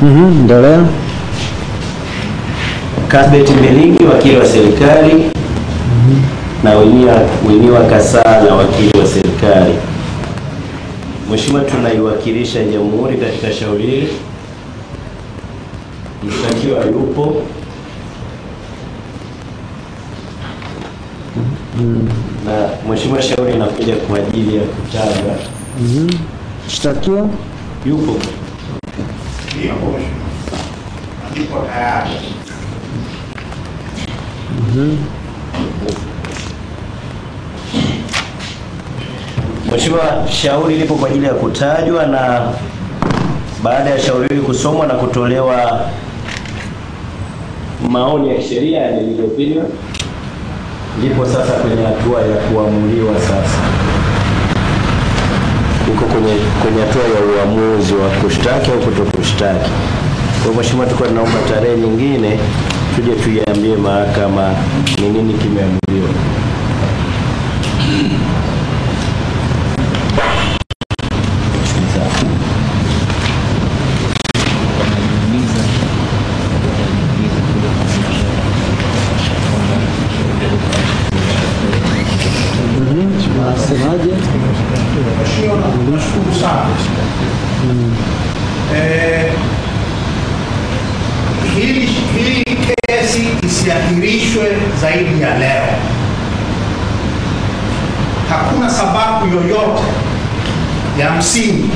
Endelea. Cuthbert Mbilingi, wakili wa serikali. Na Winnie Kasala, wakili wa serikali. Mheshimiwa, tunaiwakilisha Jamhuri katika shauri hili. Mshtakiwa yupo. Na Mheshimiwa, shauri inakuja kwa ajili ya kutajwa. Mshtakiwa yupo. Ndio Mheshimiwa. Niko tayari. Mheshimiwa, shauri lipo kwa ajili ya kutajwa, na baada ya shauri hili kusomwa na kutolewa maoni ya kisheria ya legal opinion, ndipo sasa kwenye hatua ya kuamuliwa. Sasa uko kwenye hatua ya uamuzi wa kushtaki au kutokushtaki. Kwa Mheshimiwa, tulikuwa tunaomba tarehe nyingine tuje tuiambie mahakama ni nini kimeamuliwa. Nashukuru sana. Hii kesi isiahirishwe zaidi ya leo. Hakuna sababu yoyote ya msingi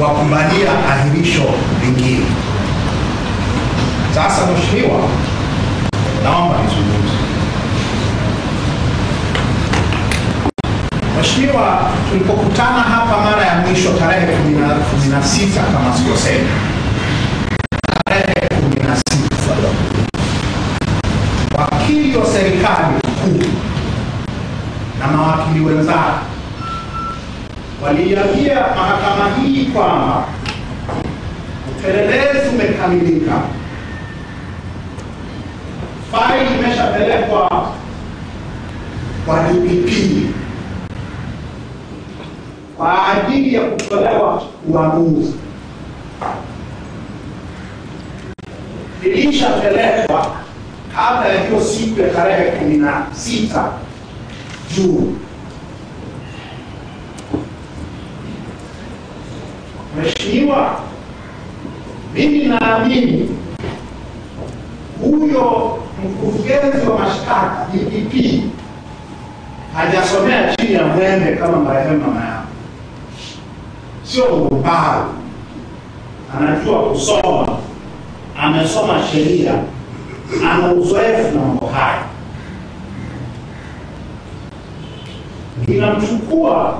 wa kubalia ahirisho lingine. Sasa Mheshimiwa, naomba nizungumze. Mheshimiwa, tulipokutana hapa mara ya mwisho tarehe 16 kama sikosema, tarehe 16, wakili wa serikali kuu na mawakili wenzake waliambia mahakama hii kwamba upelelezi umekamilika, faili imeshapelekwa kwa DPP kwa ajili ya kutolewa uamuzi. Ilishapelekwa kabla ya hiyo siku ya tarehe 16 Juni. Mheshimiwa, mimi naamini huyo mkurugenzi wa mashtaka DPP hajasomea chini ya mwembe kama marehemu mama yangu. Sio mbali, anajua kusoma, amesoma sheria, ana uzoefu na mambo haya. Inamchukua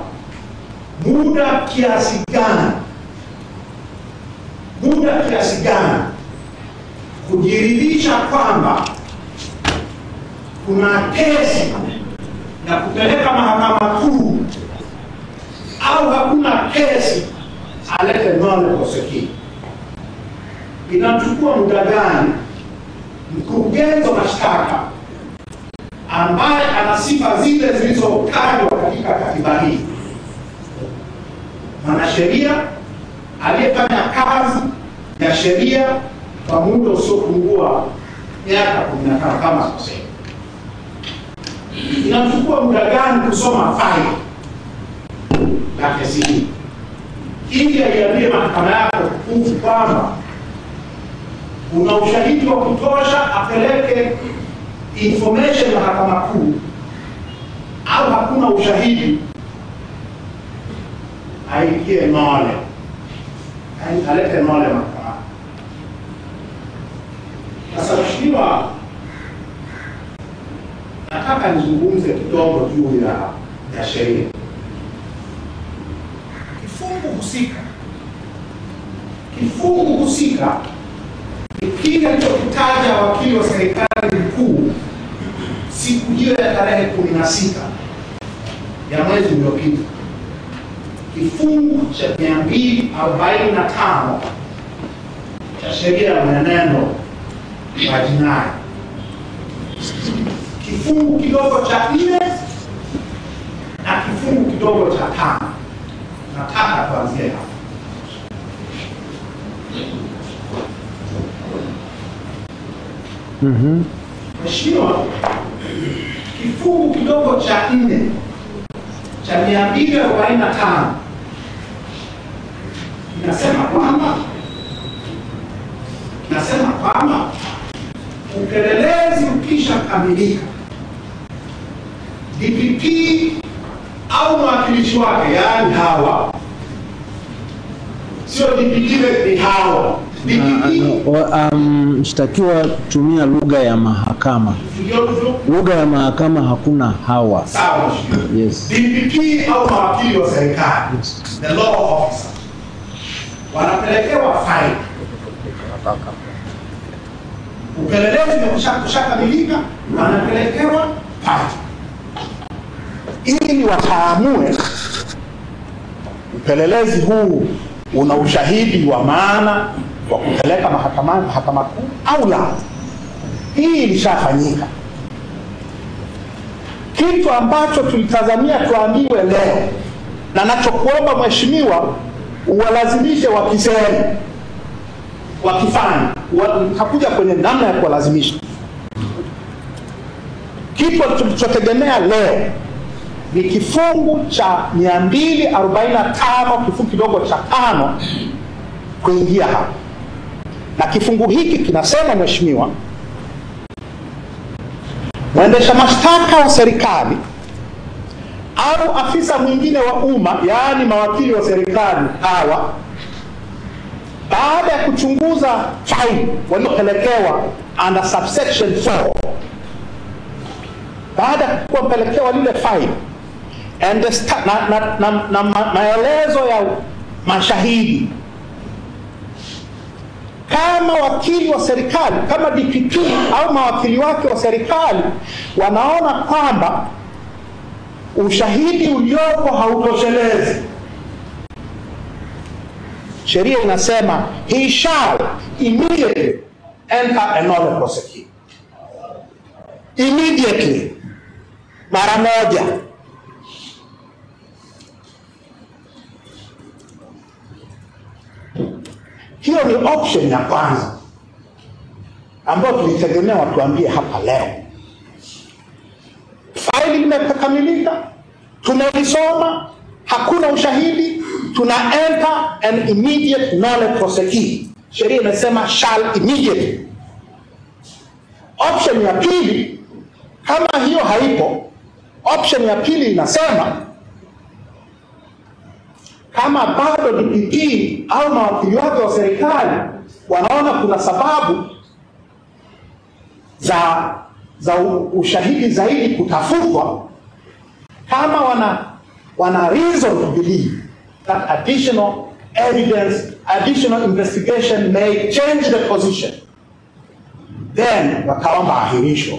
muda kiasi gani kujiridhisha kwamba kuna kesi na kupeleka mahakama kuu au hakuna kesi alete non prosecution. Inachukua muda gani mkurugenzi wa mashtaka ambaye ana sifa zile zilizotajwa katika katiba hii, mwanasheria aliyefanya kazi ya sheria kwa muda usiopungua miaka 15 kama sasa, inachukua muda gani kusoma faili la kesi hii ili aiambie mahakama yako tukufu kwamba una ushahidi wa kutosha apeleke information mahakama kuu, au hakuna ushahidi aikie nole, alete nole mahakama. Sasa Mheshimiwa, nataka nizungumze kidogo juu ya sheria. Kifungu husika ni kile alichokitaja wakili wa serikali mkuu siku hiyo ya tarehe 16 ya mwezi uliopita. Kifungu cha 245 cha sheria ya mwenendo wa jinai, kifungu kidogo cha 4 na kifungu kidogo cha 5. Nataka tuanzie hapa. Mheshimiwa, kifungu kidogo cha 4 cha 245 inasema kwamba upelelezi ukisha kamilika, DPP au mwakilishi wake, yaani hawa, sio DPP ni hawa, mshtakiwa tumia lugha ya mahakama. Lugha ya mahakama hakuna hawa. Sawa. Yes. DPP au mawakili wa serikali, the law officer, wanapelekewa faili. Upelelezi umeshakamilika, wanapelekewa faili ili wataamue upelelezi huu una ushahidi wa maana wa kupeleka mahakama kuu au la. Hii ilishafanyika. Kitu ambacho tulitazamia tuambiwe leo, na nachokuomba mheshimiwa, uwalazimishe wakisema, wakifanya, hakuja kwenye namna ya kuwalazimisha. Kitu tulichotegemea leo ni kifungu cha 245 kifungu kidogo cha 5 kuingia hapa. Na kifungu hiki kinasema mheshimiwa, mwendesha mashtaka wa serikali au afisa mwingine wa umma, yaani mawakili wa serikali hawa, baada ya kuchunguza faili waliopelekewa under subsection 4, baada ya kupelekewa lile faili na maelezo ya mashahidi, kama wakili wa serikali, kama DPP au mawakili wake wa serikali wanaona kwamba ushahidi uliopo hautoshelezi, sheria inasema he shall immediately enter a nolle prosequi. Immediately, mara moja. Hiyo ni option ya kwanza ambayo tulitegemea watuambie hapa leo. Faili limekamilika, tumelisoma, hakuna ushahidi, tuna enter an immediate nolle prosequi. Sheria inasema shall immediately. Option ya pili, kama hiyo haipo, option ya pili inasema kama bado DPP au mawakili wake wa serikali wanaona kuna sababu za ushahidi zaidi kutafutwa, kama wana reason to believe that additional evidence, additional investigation may change the position, then wakaomba ahirisho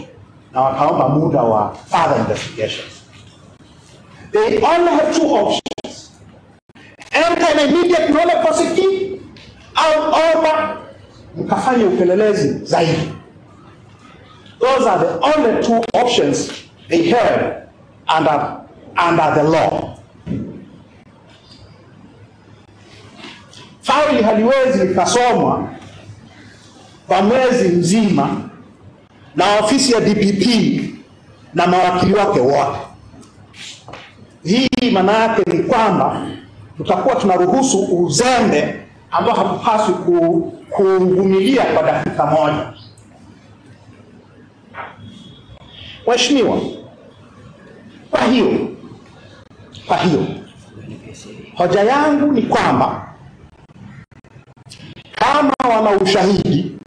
na wakaomba muda wa further investigations. They only have two options: enter an immediate nolle prosequi au omba mkafanya upelelezi zaidi. Those are the only two options they have under the law. Faili haliwezi likasomwa kwa mwezi mzima na ofisi ya DPP na mawakili wake wote. Hii maana yake ni kwamba tutakuwa tunaruhusu uzembe ambao hatupaswi kuvumilia kwa dakika moja. Mheshimiwa, kwa hiyo hoja yangu ni kwamba kama wana ushahidi,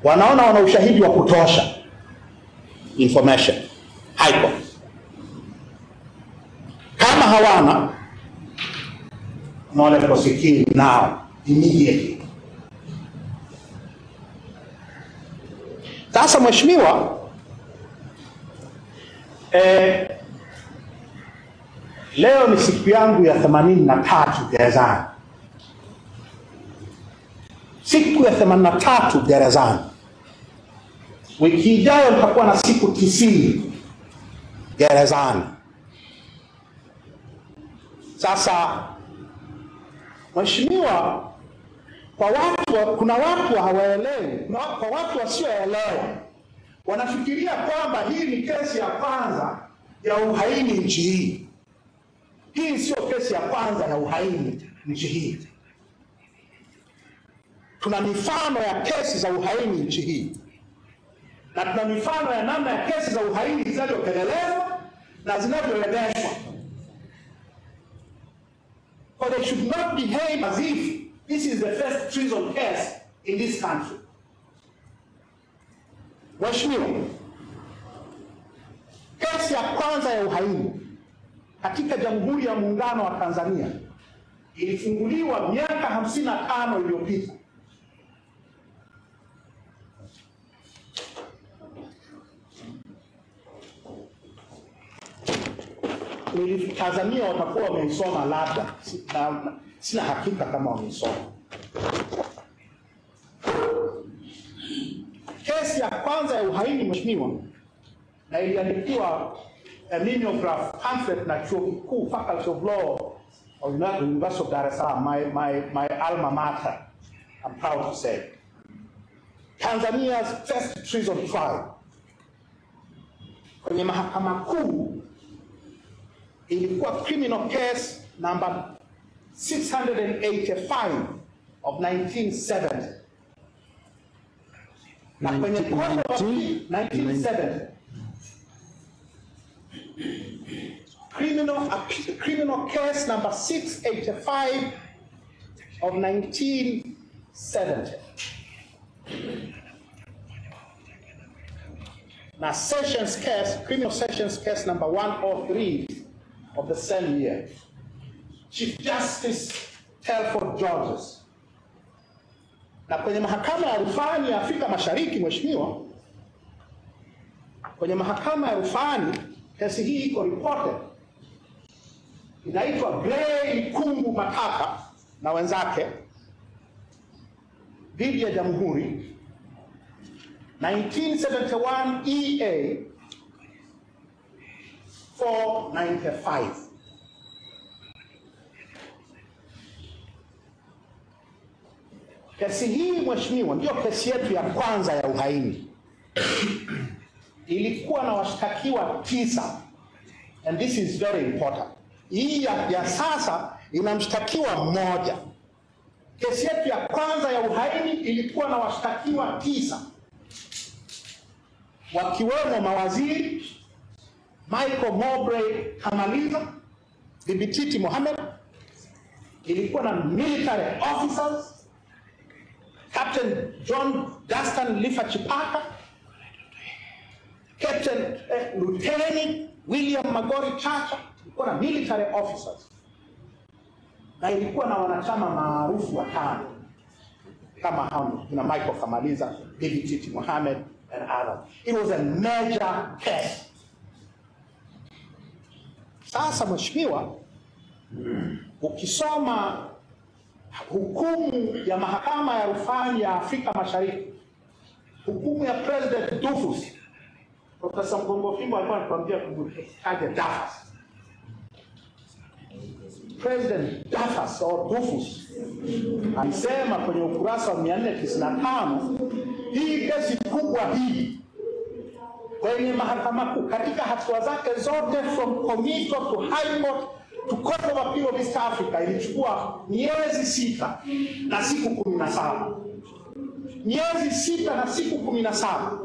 wanaona wana ushahidi wa kutosha, information haiko. Kama hawana, nolle prosequi now, immediately. Sasa mheshimiwa, leo ni siku yangu ya 83 gerezani. Siku ya 83 gerezani. Wiki ijayo nitakuwa na siku 90 gerezani. Sasa mheshimiwa, Kuna watu hawaelewi, kwa watu wasioelewa wanafikiria kwamba hii ni kesi ya kwanza ya uhaini nchi hii. Hii sio kesi ya kwanza ya uhaini nchi hii. Tuna mifano ya kesi za uhaini nchi hii, na tuna mifano ya namna ya kesi za uhaini zinazopelelezwa na zinavyoendeshwa. So they should not behave as if this is the first treason case in this country. Mheshimiwa, kesi ya kwanza ya uhaini katika Jamhuri ya Muungano wa Tanzania ilifunguliwa miaka 55 iliyopita. Nilitazamia watakuwa wameisoma, labda sina hakika kama wameisoma. Kesi ya kwanza ya uhaini, Mheshimiwa, na iliandikiwa a mimeograph pamphlet na chuo kikuu Faculty of Law of University of Dar es Salaam, my alma mater, I'm proud to say. Tanzania's first treason trial kwenye Mahakama Kuu ilikuwa criminal case number 685 of 1970. Na kwenye 1970 criminal case number 685 of 1970. Na Sessions case, criminal Sessions case number 103 of the same year. Chief Justice Telford Georges. Na kwenye Mahakama ya Rufani ya Afrika Mashariki, Mheshimiwa, kwenye Mahakama ya Rufani kesi hii iko reported. Inaitwa Gray Kungu Mataka na wenzake dhidi ya Jamhuri, 1971 EA 495. Kesi hii, Mheshimiwa, ndio kesi yetu ya kwanza ya uhaini. Ilikuwa na washtakiwa 9, and this is very important. Hii ya sasa inamshtakiwa mmoja. Kesi yetu ya kwanza ya uhaini ilikuwa na washtakiwa 9, wakiwemo mawaziri Michael Mowbray Kamaliza, Bibi Titi Mohamed. Ilikuwa na military officers, Captain John Dastan Lifa Chipaka, Captain Lieutenant William Magori Chacha. Ilikuwa na military officers, na ilikuwa na wanachama maarufu 5 kama hao na Michael Kamaliza, Bibi Titi Mohamed and others. It was a major case. Sasa Mheshimiwa, ukisoma hukumu ya Mahakama ya Rufani ya Afrika Mashariki, hukumu ya President Dufus, Profesa Mgongo Fimbo alikuwa anatuambia kumtaja Dafas. President Dafas au Dufus alisema kwenye ukurasa wa 495, hii kesi kubwa hii kwenye Mahakama Kuu katika hatua zake zote from committal to high court to court of appeal of East Africa ilichukua miezi 6 na siku 17. Miezi 6 na siku 17.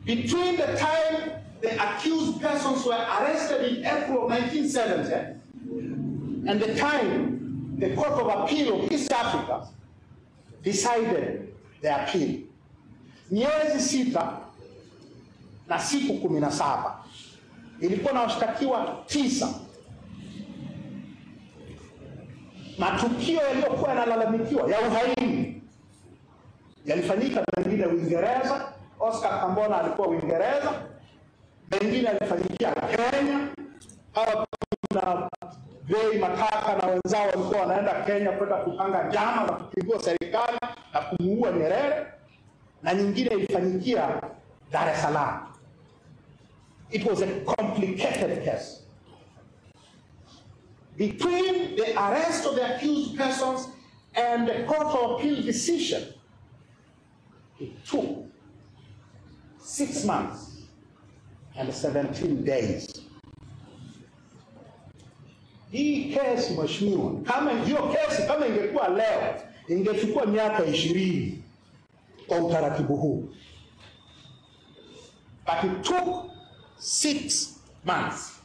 Between the time the accused persons were arrested in April of 1970 and the time the Court of Appeal of East Africa decided the appeal, miezi 6 na siku 17. Ilikuwa na washtakiwa 9. Matukio yaliyokuwa yanalalamikiwa ya uhaini yalifanyika mengine Uingereza. Oscar Kambona alikuwa Uingereza, mengine alifanyikia Kenya. Hawa na Gray Mataka na wenzao walikuwa wanaenda Kenya kwenda kupanga njama na kupindua serikali na kumuua Nyerere, na nyingine ilifanyikia Dar es Salaam. It was a complicated case. between the arrest of the accused persons and the Court of Appeal decision, it took 6 months and 17 days. Hii kesi mheshimiwa, kama hiyo kesi kama ingekuwa leo, ingechukua miaka 20 kwa utaratibu huu. But it took 6 months.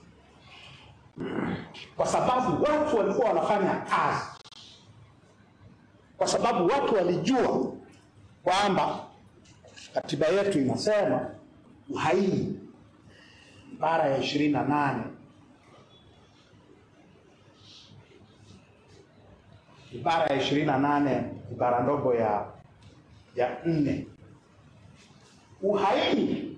Kwa sababu watu walikuwa wanafanya kazi. Kwa sababu watu walijua kwamba katiba yetu inasema uhaini, ibara ya 28, ibara ya 28, ibara ndogo ya 4, uhaini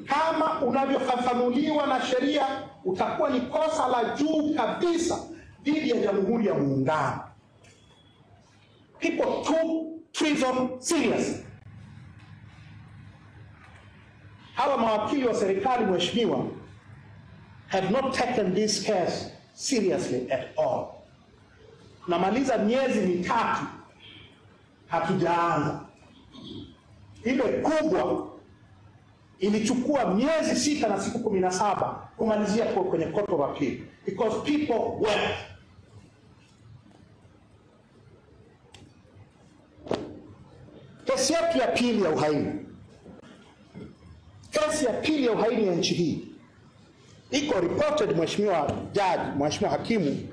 kama unavyofafanuliwa na sheria utakuwa ni kosa la juu kabisa dhidi ya Jamhuri ya Muungano. People took treason seriously. Hawa mawakili wa serikali mheshimiwa have not taken this case seriously at all. Tunamaliza miezi mitatu hatujaanza. Ile kubwa ilichukua miezi 6 na siku 17 kumalizia kwenye Court of Appeal because people wept. Kesi yetu ya pili ya uhaini, kesi ya pili ya uhaini ya nchi hii iko reported mheshimiwa judge, mheshimiwa hakimu.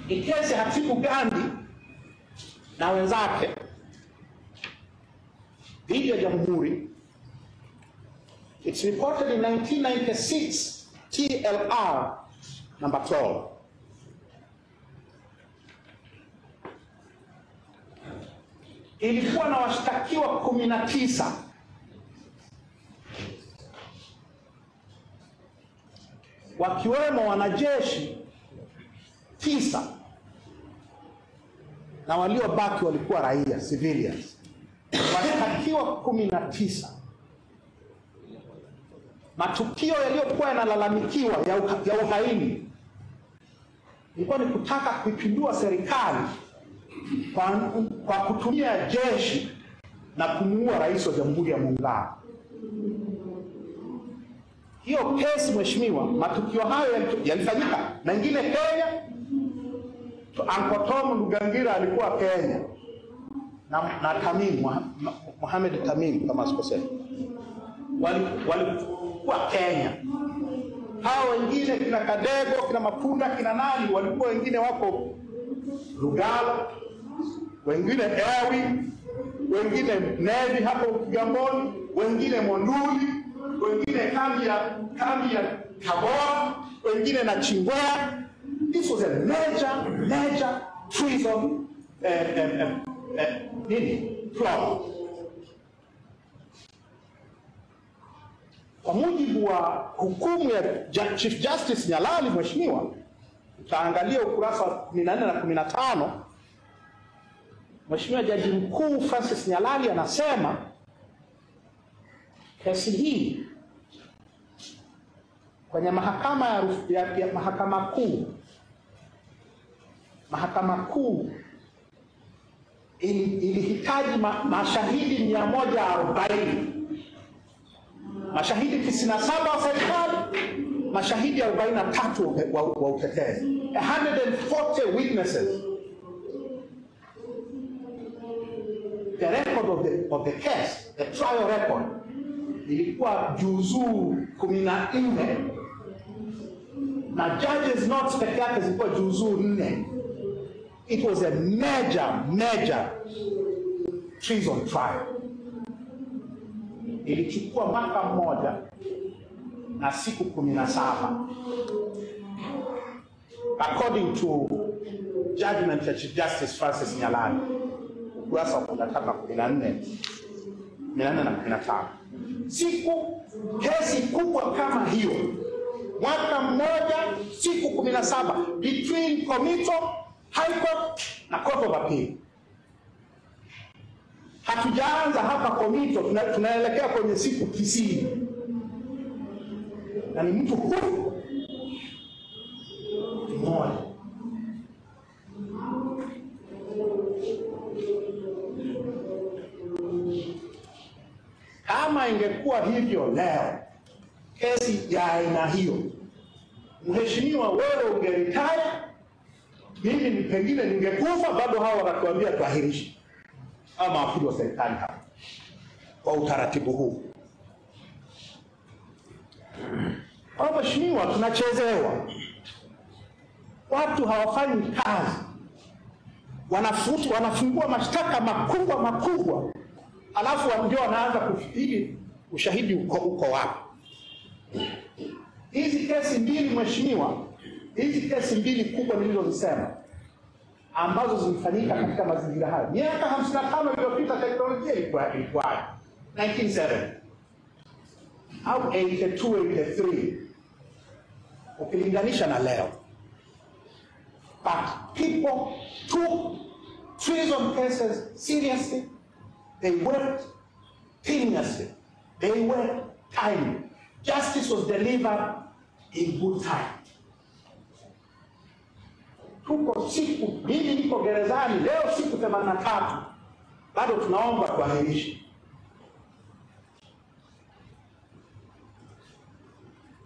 Ni kesi Hatibu Gandhi na wenzake dhidi ya Jamhuri. It's reported in 1996 TLR number 12. Ilikuwa na washtakiwa 19 wakiwemo wanajeshi 9 na waliobaki walikuwa raia civilians. Washtakiwa 19. Matukio yaliyokuwa yanalalamikiwa ya uhaini ilikuwa ni kutaka kuipindua serikali kwa kutumia jeshi na kumuua rais wa Jamhuri ya Muungano. Hiyo kesi mheshimiwa, matukio hayo yalifanyika mengine Kenya. Uncle Tom Lugangira alikuwa Kenya na Tamim, Mohamed Tamim kama sikosea, walikuwa Kenya. Hao wengine kina Kadego, kina Mapunda, kina nani walikuwa wengine wako Lugalo, wengine Ewi, wengine Nevi hapo Kigamboni, wengine Monduli, wengine kambi ya Tabora, wengine na Chingwea. This was a major treason plot. Kwa mujibu wa hukumu ya Chief Justice Nyalali mheshimiwa, utaangalia ukurasa wa 14 na 15, Mheshimiwa Jaji Mkuu Francis Nyalali anasema kesi hii kwenye mahakama ya mahakama kuu ilihitaji mashahidi 140, mashahidi 97 wa serikali, mashahidi 43 wa utetezi, 140 witnesses. The record of the case, the trial record, ilikuwa juzuu 14 na judges notes peke yake zilikuwa juzuu 4. It was a major treason trial. Ilichukua mwaka mmoja na siku 17 according to judgment ya Chief Justice Francis Nyalali, ukurasa wa 14 na 15. Kesi kubwa kama hiyo, mwaka mmoja siku 17 between Komito, High Court na Court of Appeal. Hatujaanza hapa Komito, tunaelekea kwenye siku 90. Na ni mtu huyu moja. Kama ingekuwa hivyo leo, kesi ya aina hiyo, mheshimiwa, wewe ungeritaya, mimi ni pengine ningekufa, bado hao wanatuambia tuahirishe, ama maafisa wa serikali hapa kwa utaratibu huu. Kwa mheshimiwa, tunachezewa. Watu hawafanyi kazi, wanafungua mashtaka makubwa, alafu ndio wanaanza kufikiri ushahidi uko wapi. Hizi kesi mbili mheshimiwa, hizi kesi mbili kubwa nilizozisema ambazo zilifanyika katika mazingira haya miaka 55 iliyopita, teknolojia ilikuwa 1970 au 82 83, ukilinganisha na leo. But people took treason cases seriously. They worked timelessly. They worked timely. Justice was delivered in good time. Tuko siku, mimi niko gerezani leo siku 83, bado tunaomba kuahirisha.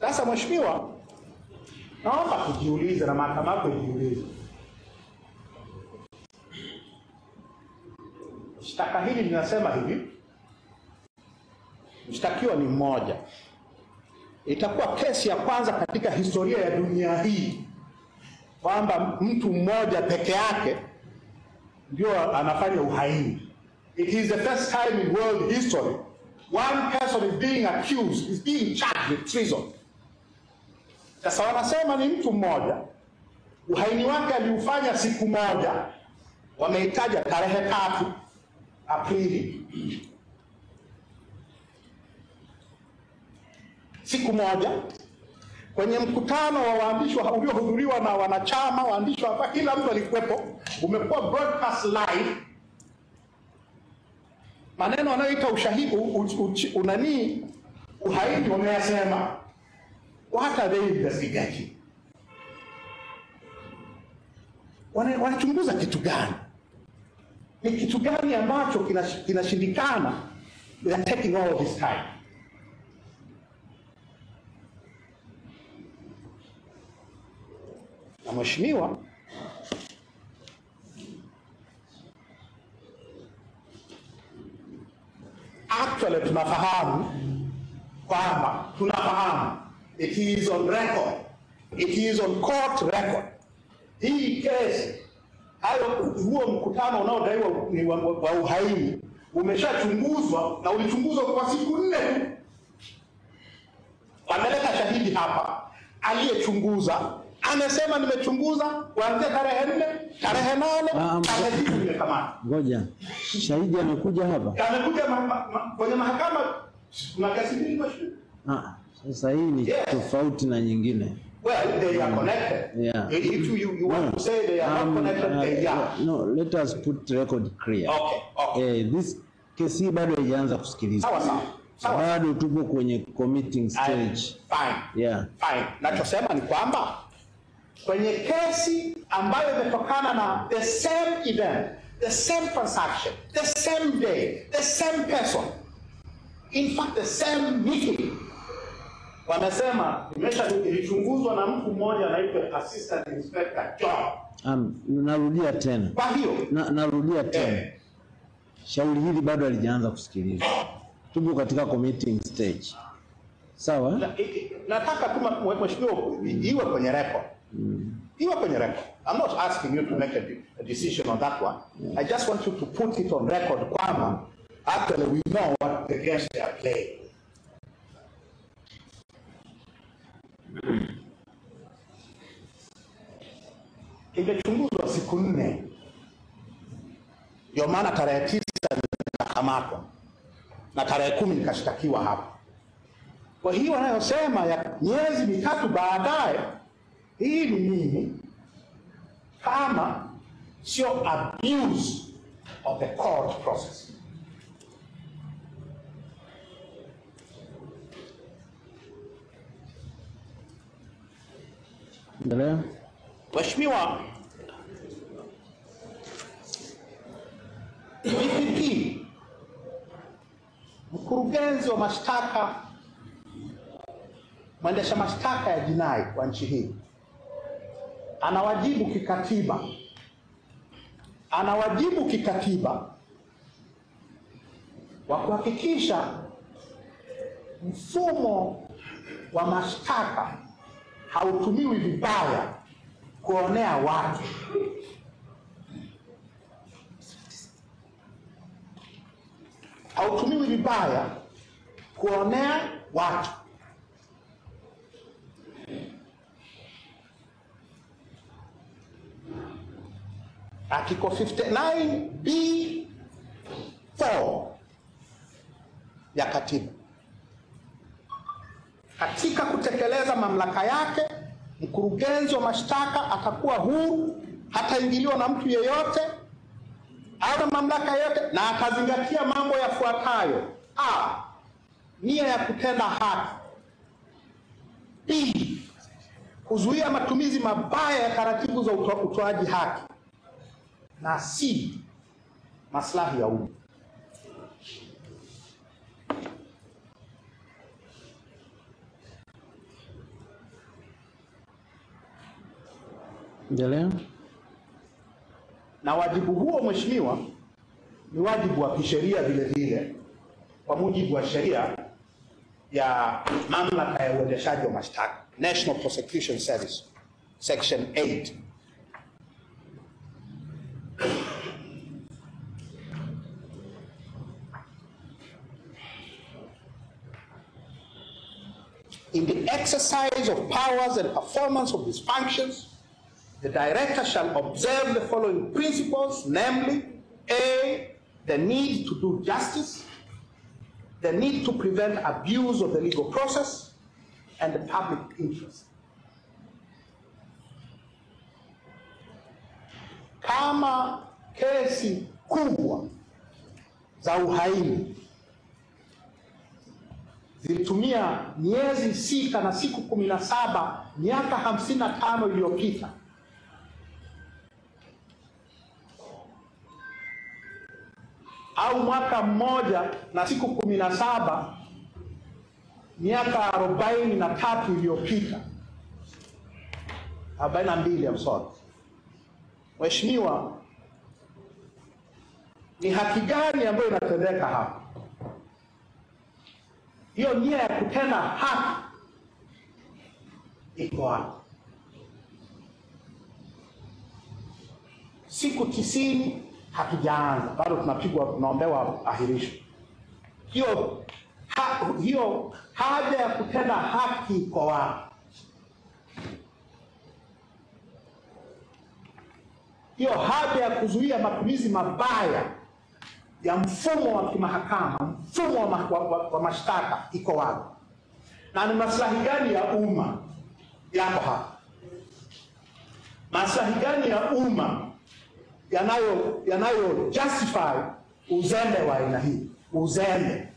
Sasa mheshimiwa, naomba kujiulize na mahakama yako ijiulize. Shtaka hili linasema hivi, mshtakiwa ni mmoja. Itakuwa kesi ya kwanza katika historia ya dunia hii kwamba mtu mmoja peke yake ndio anafanya uhaini. It is the first time in world history one person is being accused, is being charged with treason. Sasa wanasema ni mtu mmoja, uhaini wake aliufanya siku moja, wameitaja tarehe 3 Aprili. Siku moja kwenye mkutano wa waandishi uliohudhuriwa na wanachama, waandishi hapa, kila mtu alikuwepo, umekuwa broadcast live. Maneno wanayoita ushahidi uhaini wameyasema. What are they investigating? Wanachunguza kitu gani? Ni kitu gani ambacho kinashindikana? They are taking all this time. Na mheshimiwa, actually tunafahamu it is on record, it is on court record. Hii kesi, huo mkutano unaodaiwa ni wa uhaini umeshachunguzwa na ulichunguzwa kwa siku 4 tu. Wameleta shahidi hapa, aliyechunguza anasema nimechunguza kuanzia tarehe 4, tarehe 8, tarehe 9 nimekamata. Ngoja, shahidi amekuja hapa? Amekuja kwenye mahakama. Kuna kesi mbili mheshimiwa. Sasa hii ni tofauti na nyingine. Well, they are connected. Yeah. If you want to say they are not connected, they are. No, let us put record clear. Okay. This kesi bado haijaanza kusikilizwa. Sawa. Bado tupo kwenye committing stage. Fine. Yeah. Fine. Nachosema ni kwamba kwenye kesi ambayo imetokana na the same event, the same transaction, the same day, the same person, in fact the same meeting, wamesema ilichunguzwa na mtu mmoja anaitwa Assistant Inspector John. Narudia tena. Kwa hiyo narudia tena. Shauri hili bado halijaanza kusikilizwa. Tupo katika committing stage. Sawa? Nataka tu mheshimiwa iwe kwenye record. Iwe kwenye record. I'm not asking you to make a decision on that one. I just want you to put it on record kwamba actually we know what the games they are playing. Imechunguzwa siku 4. Ndio maana tarehe 9 nikakamatwa na tarehe 10 nikashtakiwa hapa. Kwa hiyo wanayosema ya miezi 3 baadaye, hii ni nini kama sio abuse of the court process? Endelea. Mheshimiwa, DPP, mkurugenzi wa mashtaka, mwendesha mashtaka ya jinai wa nchi hii, ana wajibu kikatiba wa kuhakikisha mfumo wa mashtaka hautumiwi vibaya kuonea watu. Hautumiwi vibaya kuonea watu. Article 59B4 ya katiba. Katika kutekeleza mamlaka yake, mkurugenzi wa mashtaka atakuwa huru, hataingiliwa na mtu yeyote au na mamlaka yote, na atazingatia mambo yafuatayo: a, nia ya kutenda haki; b, kuzuia matumizi mabaya ya taratibu za utoaji haki; na c, maslahi ya umma. Endelea. Na wajibu huo, Mheshimiwa, ni wajibu wa kisheria vile vile kwa mujibu wa sheria ya mamlaka ya uendeshaji wa mashtaka, National Prosecution Service, Section 8. In the exercise of powers and performance of these functions, the director shall observe the following principles, namely: A, the need to do justice, the need to prevent abuse of the legal process, and the public interest. Kama kesi kubwa za uhaini zilitumia miezi 6 na siku 17 miaka 55 iliyopita, au mwaka mmoja na siku 17 miaka 43 iliyopita, 42, I'm sorry. Mheshimiwa, ni haki gani ambayo inatendeka hapa? Hiyo nia ya kutenda haki iko wapi? Siku 90 hatujaanza, bado tunaombewa ahirisho. Hiyo haja ya kutenda haki iko wapi? Hiyo haja ya kuzuia matumizi mabaya ya mfumo wa kimahakama, mfumo wa mashtaka iko wapi? Na ni maslahi gani ya umma yako hapa? Maslahi gani ya umma yanayo justify uzembe wa aina hii? Uzembe.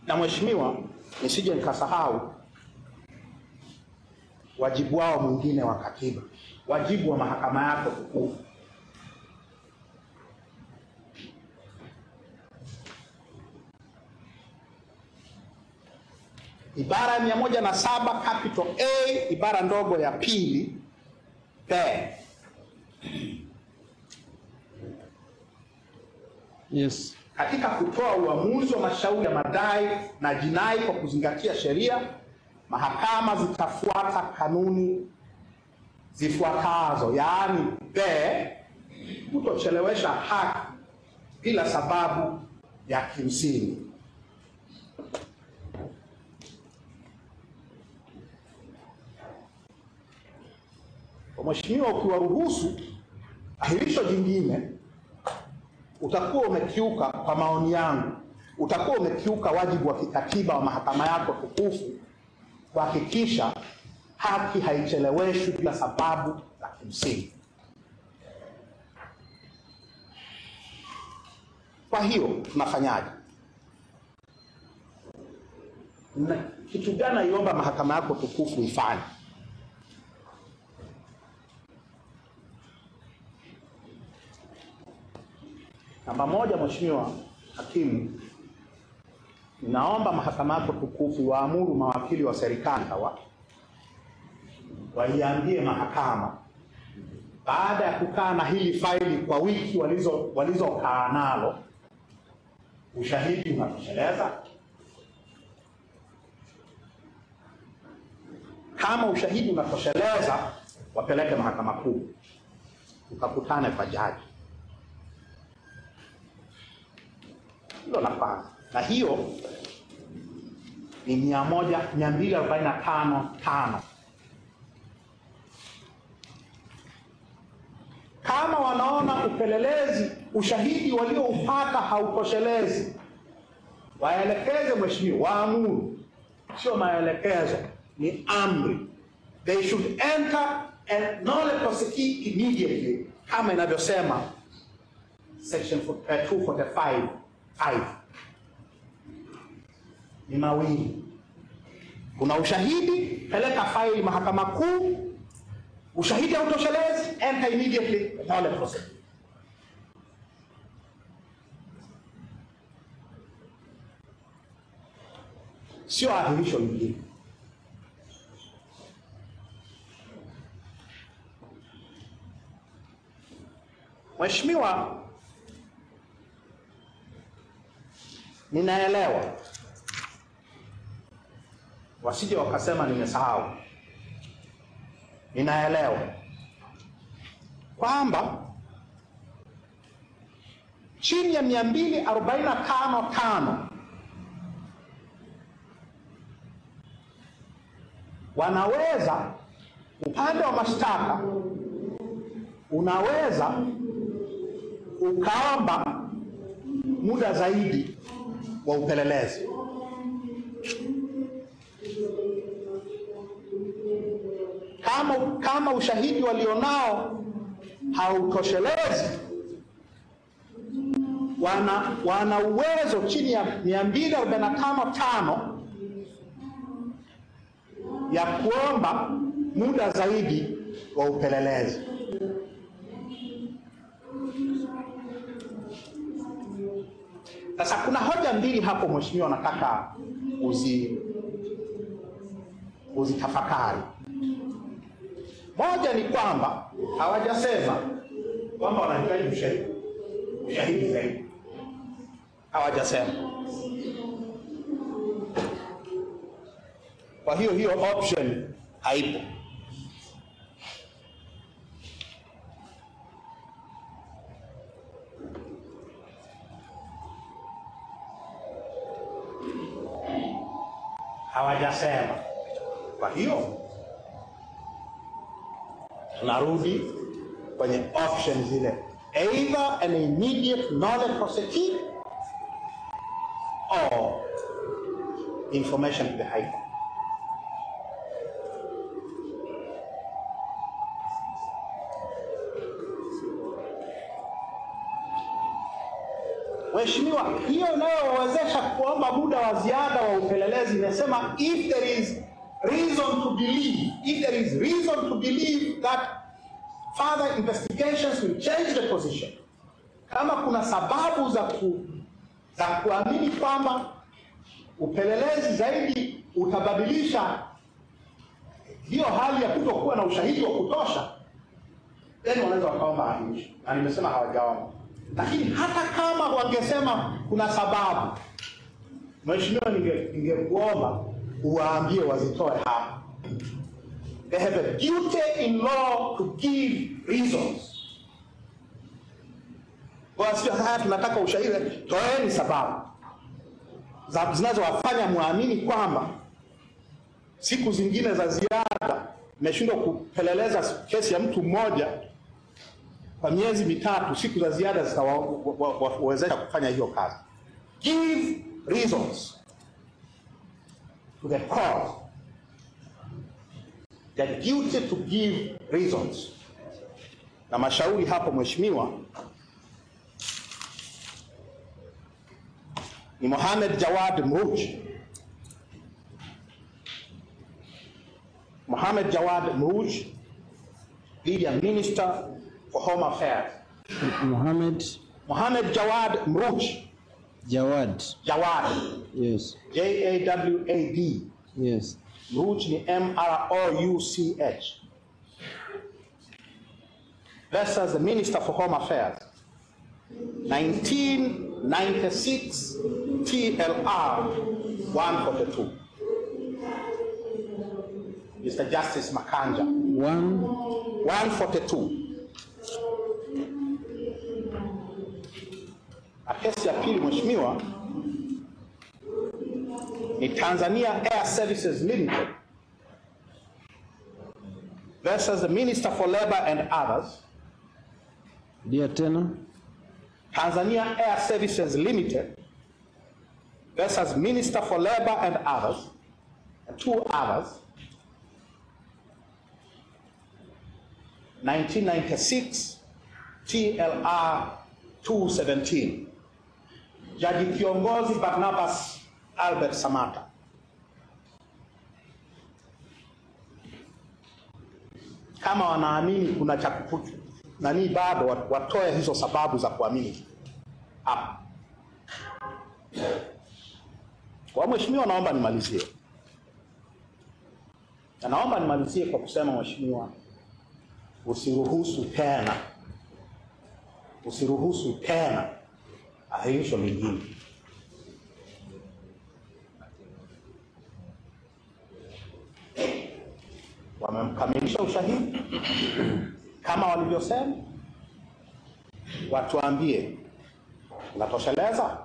Na Mheshimiwa, nisije nikasahau wajibu wao mwingine wa katiba, wajibu wa mahakama yako tukufu. Ibara ya 107 capital A ibara ndogo ya pili B. Yes. Katika kutoa uamuzi wa mashauri ya madai na jinai kwa kuzingatia sheria, mahakama zitafuata kanuni zifuatazo, yaani B, kutochelewesha haki bila sababu ya kimsingi. Mheshimiwa, ukiwaruhusu ahirisho jingine, utakuwa umekiuka, kwa maoni yangu, utakuwa umekiuka wajibu wa kikatiba wa mahakama yako tukufu kuhakikisha haki haicheleweshwi bila sababu za kimsingi. Kwa hiyo tunafanyaje? Kitu gani naiomba mahakama yako tukufu ifanye? Namba moja, Mheshimiwa Hakimu, naomba mahakama yako tukufu waamuru mawakili wa serikali hawa waiambie mahakama, baada ya kukaa na hili faili kwa wiki walizokaa nalo, ushahidi unatosheleza? Kama ushahidi unatosheleza, wapeleke mahakama kuu, tukakutane kwa jaji. Hilo la kwanza. Na hiyo ni 245(5). Kama wanaona upelelezi, ushahidi walioupata hautoshelezi, waelekeze Mheshimiwa, waamuru. Sio maelekezo, ni amri. They should enter and nolle prosequi immediately, kama inavyosema section 245(5). Ni mawili. Kuna ushahidi, peleka faili mahakama kuu. Ushahidi hautoshelezi, enter immediately, nolle prosequi. Sio ahirisho lingine. Mheshimiwa, ninaelewa, wasije wakasema nimesahau. Ninaelewa kwamba chini ya 245(5) wanaweza, upande wa mashtaka unaweza ukaomba muda zaidi wa upelelezi. Kama ushahidi walionao hautoshelezi, wana uwezo chini ya 245(5) ya kuomba muda zaidi wa upelelezi. Sasa kuna hoja mbili hapo Mheshimiwa, nataka uzitafakari. Moja ni kwamba hawajasema kwamba wanahitaji ushahidi zaidi. Hawajasema. Kwa hiyo option haipo. Hawajasema. Kwa hiyo tunarudi kwenye option zile, either an immediate nolle prosequi or information to the High Court. Mheshimiwa, hiyo inayowezesha kuomba muda wa ziada wa upelelezi inasema if there is reason to believe that further investigations will change the position. Kama kuna sababu za kuamini kwamba upelelezi zaidi utabadilisha hiyo hali ya kutokuwa na ushahidi wa kutosha, then wanaweza wakaomba ahirisho. Na nimesema hawajaomba. Lakini hata kama wangesema kuna sababu, Mheshimiwa, ningekuomba uwaambie wazitoe hapa. They have a duty in law to give reasons. Kwa sio haya tunataka ushahidi, toeni sababu zinazowafanya muamini kwamba siku zingine za ziada mmeshindwa kupeleleza kesi ya mtu mmoja kwa miezi mitatu, siku za ziada zitawawezesha kufanya hiyo kazi. Give reasons to the court. The duty to give reasons. Na mashauri hapo Mheshimiwa, ni Mohamed Jawad Mruj. Mohamed Jawad Mruj, the Minister for Home Affairs. Mohamed Jawad Mruj. Jawad. Yes. Jawad. Yes. Mruj ni Mrouch. Versus the Minister for Home Affairs. 1996 TLR 142. Mr. Justice Makanja. 142. Na kesi ya pili mheshimiwa ni Tanzania Air Services Limited versus the Minister for Labor and others. Dia tena. Tanzania Air Services Limited versus Minister for Labor and others, and two others. 1996 TLR 217. Jaji kiongozi Barnabas Albert Samata. Kama wanaamini kuna cha nani bado watoe hizo sababu za kuamini hapa. Kwa mheshimiwa, naomba nimalizie. Na naomba nimalizie kwa kusema mheshimiwa, usiruhusu tena ahirisho lingine. Wamemkamilisha ushahidi kama walivyosema, watuambie unatosheleza.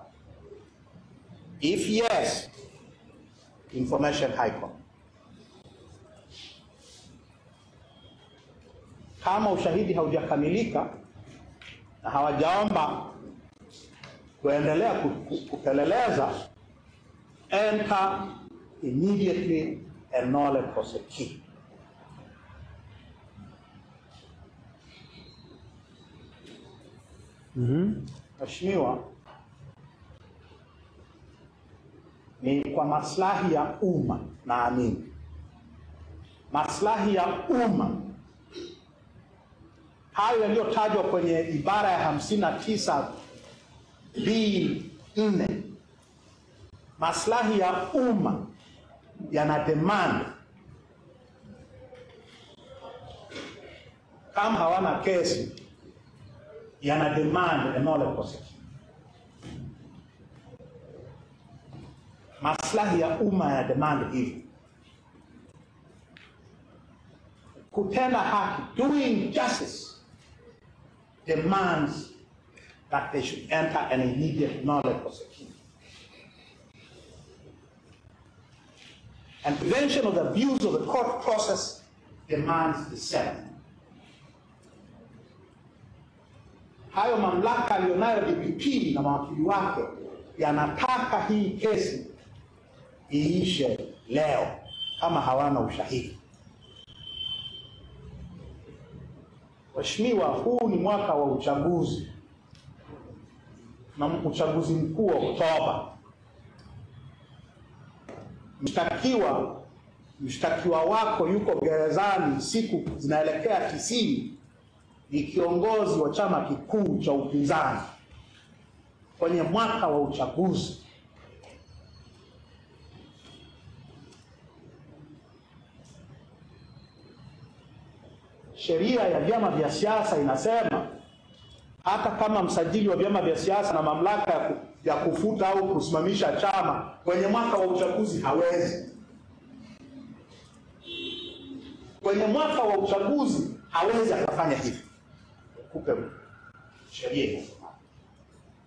If yes, information high court. Kama ushahidi haujakamilika na hawajaomba kuendelea kupeleleza, enter immediately and nolle prosequi. Mheshimiwa, ni kwa maslahi ya umma, naamini maslahi ya umma hayo yaliyotajwa kwenye ibara ya 59(b)(4), maslahi ya umma yana demand, kama hawana kesi yana demand a nolle prosequi. Maslahi ya umma ya demand hivi. Kutenda haki, doing justice, demands that they should enter an immediate nolle prosequi. And prevention of the abuse of the court process demands the same. Hayo mamlaka aliyonayo DPP na mawakili wake yanataka hii kesi iishe leo kama hawana ushahidi. Mheshimiwa, huu ni mwaka wa uchaguzi na uchaguzi mkuu wa Oktoba. Mshtakiwa wako yuko gerezani, siku zinaelekea 90, ni kiongozi wa chama kikuu cha upinzani kwenye mwaka wa uchaguzi. Sheria ya vyama vya siasa inasema hata kama msajili wa vyama vya siasa na mamlaka ya kufuta au kusimamisha chama kwenye mwaka wa uchaguzi hawezi. Kwenye mwaka wa uchaguzi hawezi akafanya hivi. Kupe sheria.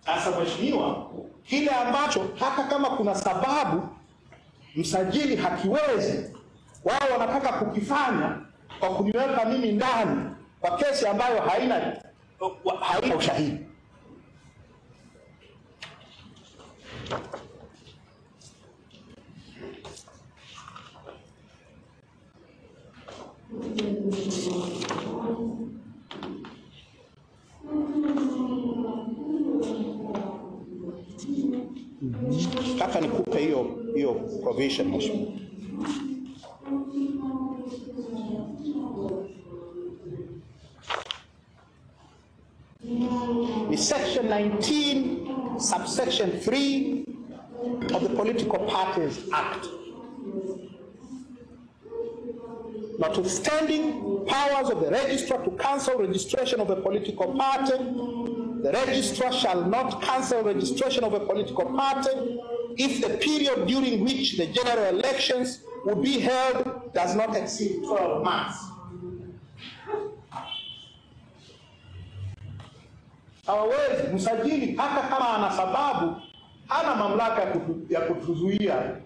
Sasa mheshimiwa, kile ambacho hata kama kuna sababu msajili hakiwezi, wao wanataka kukifanya kwa kuniweka mimi ndani kwa kesi ambayo haina ushahidi. nataka nikupe hiyo provision mheshimiwa. Ni section 19 subsection 3 of the Political Parties Act. Notwithstanding powers of the registrar to cancel registration of a political party, the registrar shall not cancel registration of a political party if the period during which the general elections would be held does not exceed 12 months. Hawawezi msajili hata kama ana sababu, hana mamlaka ya kutuzuia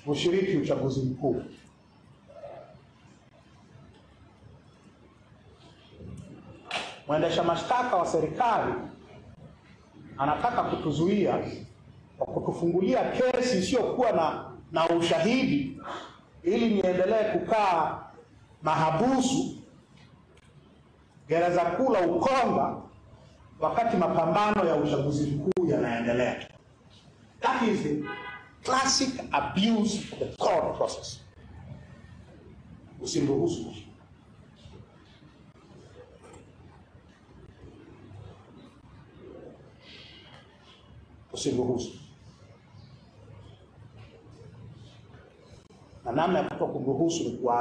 kushiriki uchaguzi mkuu. Mwendesha mashtaka wa serikali anataka kutuzuia kwa kutufungulia kesi isiyokuwa na ushahidi ili niendelee kukaa mahabusu gereza kuu la Ukonga wakati mapambano ya uchaguzi mkuu yanaendelea. That is the classic abuse of the court process. Usimruhusu. Usimruhusu. Na namna ya kutokumruhusu ni kwa